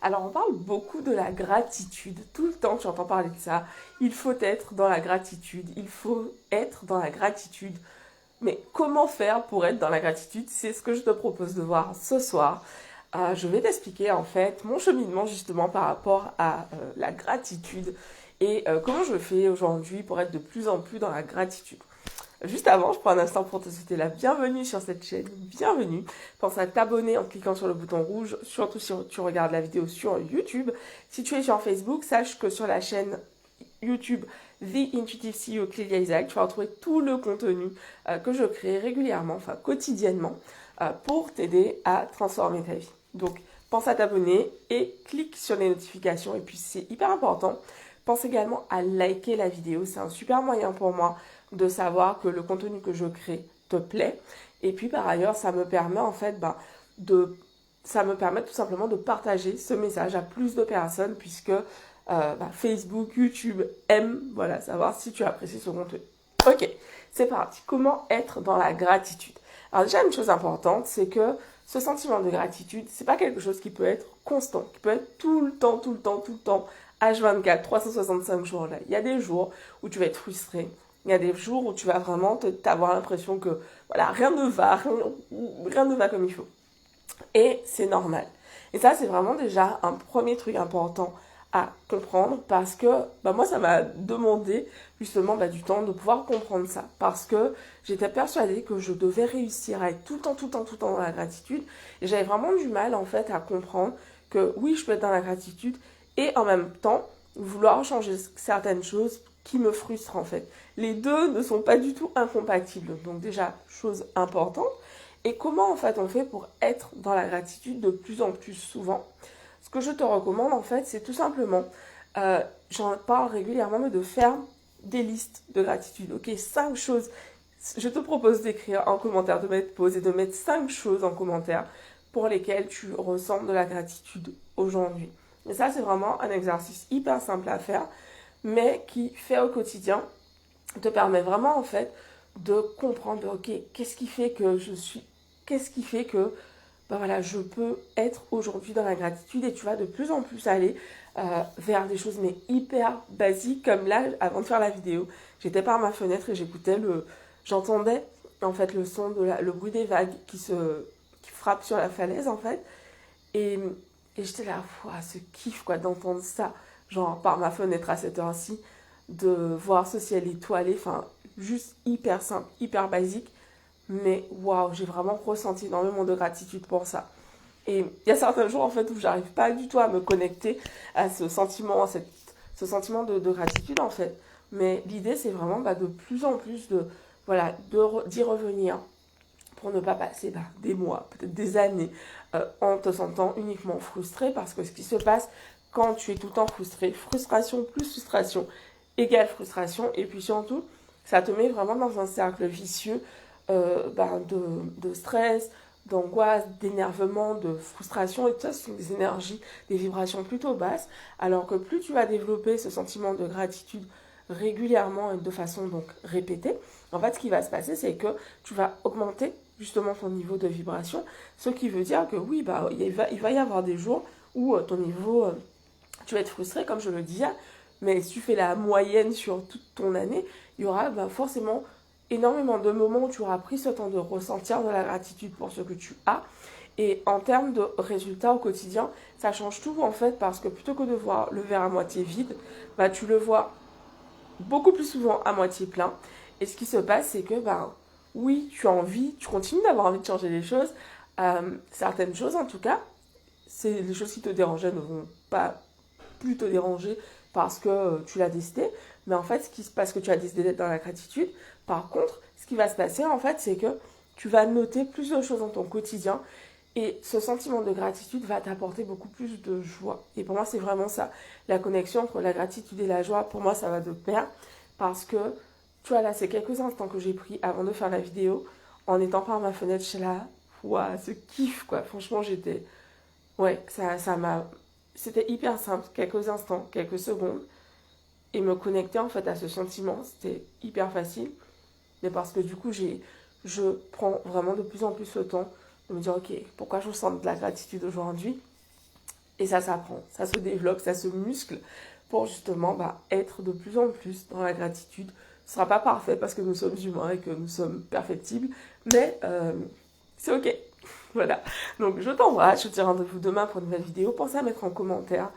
Alors, on parle beaucoup de la gratitude. Tout le temps, tu entends parler de ça. Il faut être dans la gratitude. Il faut être dans la gratitude. Mais comment faire pour être dans la gratitude? C'est ce que je te propose de voir ce soir. Je vais t'expliquer en fait mon cheminement justement par rapport à la gratitude et comment je fais aujourd'hui pour être de plus en plus dans la gratitude. Juste avant, je prends un instant pour te souhaiter la bienvenue sur cette chaîne. Bienvenue. Pense à t'abonner en cliquant sur le bouton rouge, surtout si tu regardes la vidéo sur YouTube. Si tu es sur Facebook, sache que sur la chaîne YouTube The Intuitive CEO Clélia Isaac, tu vas retrouver tout le contenu que je crée régulièrement, enfin quotidiennement, pour t'aider à transformer ta vie. Donc, pense à t'abonner et clique sur les notifications. Et puis, c'est hyper important. Pense également à liker la vidéo. C'est un super moyen pour moi de savoir que le contenu que je crée te plaît. Et puis, par ailleurs, ça me permet en fait ça me permet tout simplement de partager ce message à plus de personnes puisque Facebook, YouTube aiment, voilà, savoir si tu apprécies ce contenu. Ok, c'est parti. Comment être dans la gratitude? Alors déjà, une chose importante, c'est que ce sentiment de gratitude, c'est pas quelque chose qui peut être constant, qui peut être tout le temps, tout le temps, tout le temps, H24, 365 jours là. Il y a des jours où tu vas être frustré. Il y a des jours où tu vas vraiment t'avoir l'impression que voilà, rien ne va, rien ne va comme il faut. Et c'est normal. Et ça, c'est vraiment déjà un premier truc important à comprendre parce que moi, ça m'a demandé justement du temps de pouvoir comprendre ça. Parce que j'étais persuadée que je devais réussir à être tout le temps, tout le temps, tout le temps dans la gratitude. Et j'avais vraiment du mal en fait à comprendre que oui, je peux être dans la gratitude et en même temps vouloir changer certaines choses qui me frustrent en fait. Les deux ne sont pas du tout incompatibles. Donc déjà, chose importante. Et comment en fait on fait pour être dans la gratitude de plus en plus souvent? Ce que je te recommande en fait, c'est tout simplement, j'en parle régulièrement, mais de faire des listes de gratitude. Ok, 5 choses. Je te propose d'écrire en commentaire, de mettre pause et de mettre 5 choses en commentaire pour lesquelles tu ressens de la gratitude aujourd'hui. Et ça, c'est vraiment un exercice hyper simple à faire, mais qui fait au quotidien te permet vraiment en fait de comprendre, ok, qu'est-ce qui fait que voilà, je peux être aujourd'hui dans la gratitude et tu vas de plus en plus aller vers des choses mais hyper basiques comme là, avant de faire la vidéo, j'étais par ma fenêtre et j'entendais en fait le son le bruit des vagues qui frappent sur la falaise en fait et, et j'étais là, ce kiff quoi d'entendre ça, genre par ma fenêtre à cette heure-ci, de voir ce ciel étoilé, enfin juste hyper simple, hyper basique. Mais waouh, j'ai vraiment ressenti énormément de gratitude pour ça. Et il y a certains jours en fait où j'arrive pas du tout à me connecter à ce sentiment, ce sentiment de gratitude en fait. Mais l'idée c'est vraiment de plus en plus voilà, d'y revenir pour ne pas passer des mois, peut-être des années en te sentant uniquement frustré parce que ce qui se passe quand tu es tout le temps frustré, frustration plus frustration égale frustration et puis surtout ça te met vraiment dans un cercle vicieux de stress, d'angoisse, d'énervement, de frustration, et tout ça, ce sont des énergies, des vibrations plutôt basses, alors que plus tu vas développer ce sentiment de gratitude régulièrement et de façon donc répétée, en fait, ce qui va se passer, c'est que tu vas augmenter justement ton niveau de vibration, ce qui veut dire que oui, il va y avoir des jours où ton niveau, tu vas être frustré, comme je le disais, mais si tu fais la moyenne sur toute ton année, il y aura forcément énormément de moments où tu auras pris ce temps de ressentir de la gratitude pour ce que tu as. Et en termes de résultats au quotidien, ça change tout en fait parce que plutôt que de voir le verre à moitié vide, tu le vois beaucoup plus souvent à moitié plein. Et ce qui se passe, c'est que oui, tu as envie, tu continues d'avoir envie de changer les choses. Certaines choses en tout cas, c'est les choses qui te dérangeaient ne vont pas plus te déranger parce que tu l'as décidé. Mais en fait, ce qui se passe, que tu as décidé d'être dans la gratitude. Par contre, ce qui va se passer, en fait, c'est que tu vas noter plus de choses dans ton quotidien et ce sentiment de gratitude va t'apporter beaucoup plus de joie. Et pour moi, c'est vraiment ça. La connexion entre la gratitude et la joie, pour moi, ça va de pair parce que, tu vois, là, c'est quelques instants que j'ai pris avant de faire la vidéo. En étant par ma fenêtre, je suis là, ce kiff, quoi. Franchement, ouais, ça m'a... C'était hyper simple, quelques instants, quelques secondes. Et me connecter en fait à ce sentiment, c'était hyper facile. Mais parce que du coup, je prends vraiment de plus en plus le temps de me dire, ok, pourquoi je ressens de la gratitude aujourd'hui? Et ça s'apprend, ça se développe, ça se muscle pour justement être de plus en plus dans la gratitude. Ce ne sera pas parfait parce que nous sommes humains et que nous sommes perfectibles, mais c'est ok. Voilà, donc je t'embrasse, je te dis rendez-vous demain pour une nouvelle vidéo. Pensez à mettre en commentaire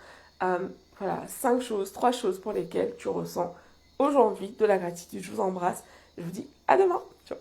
voilà, 5 choses, 3 choses pour lesquelles tu ressens aujourd'hui de la gratitude. Je vous embrasse, je vous dis à demain. Ciao.